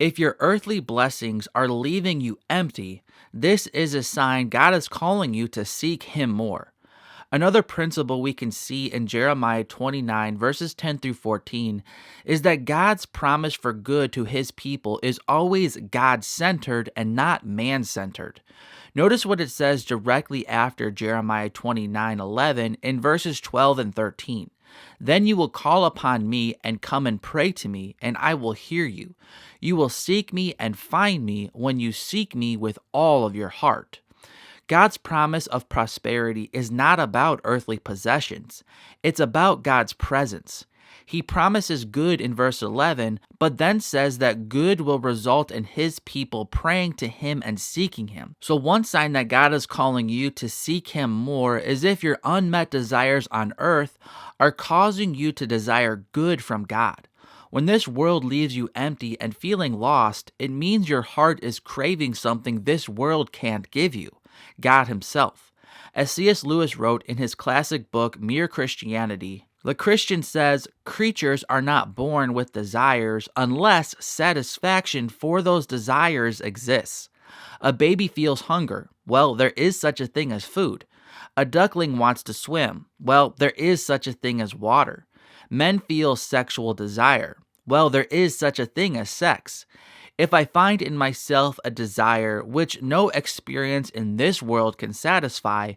If your earthly blessings are leaving you empty, this is a sign God is calling you to seek Him more. Another principle we can see in Jeremiah 29, verses 10 through 14, is that God's promise for good to His people is always God centered and not man centered. Notice what it says directly after Jeremiah 29:11 in verses 12 and 13. Then you will call upon me and come and pray to me, and I will hear you. You will seek me and find me when you seek me with all of your heart. God's promise of prosperity is not about earthly possessions. It's about God's presence. He promises good in verse 11, but then says that good will result in His people praying to Him and seeking Him. So one sign that God is calling you to seek Him more is if your unmet desires on earth are causing you to desire good from God. When this world leaves you empty and feeling lost, it means your heart is craving something this world can't give you. God Himself. As C.S. Lewis wrote in his classic book, Mere Christianity, the Christian says creatures are not born with desires unless satisfaction for those desires exists. A baby feels hunger. Well, there is such a thing as food. A duckling wants to swim. Well, there is such a thing as water. Men feel sexual desire. Well, there is such a thing as sex. If I find in myself a desire which no experience in this world can satisfy,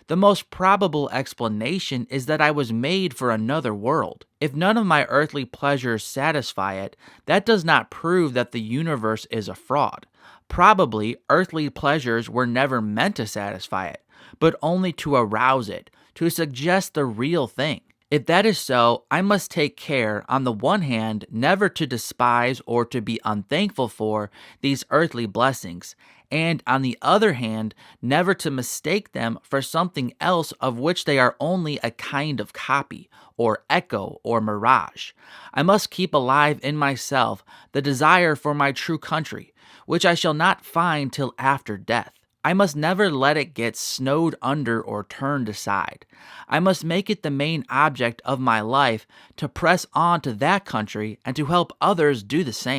the most probable explanation is that I was made for another world. If none of my earthly pleasures satisfy it, that does not prove that the universe is a fraud. Probably earthly pleasures were never meant to satisfy it, but only to arouse it, to suggest the real thing. If that is so, I must take care, on the one hand, never to despise or to be unthankful for these earthly blessings, and on the other hand, never to mistake them for something else of which they are only a kind of copy, or echo, or mirage. I must keep alive in myself the desire for my true country, which I shall not find till after death. I must never let it get snowed under or turned aside. I must make it the main object of my life to press on to that country and to help others do the same.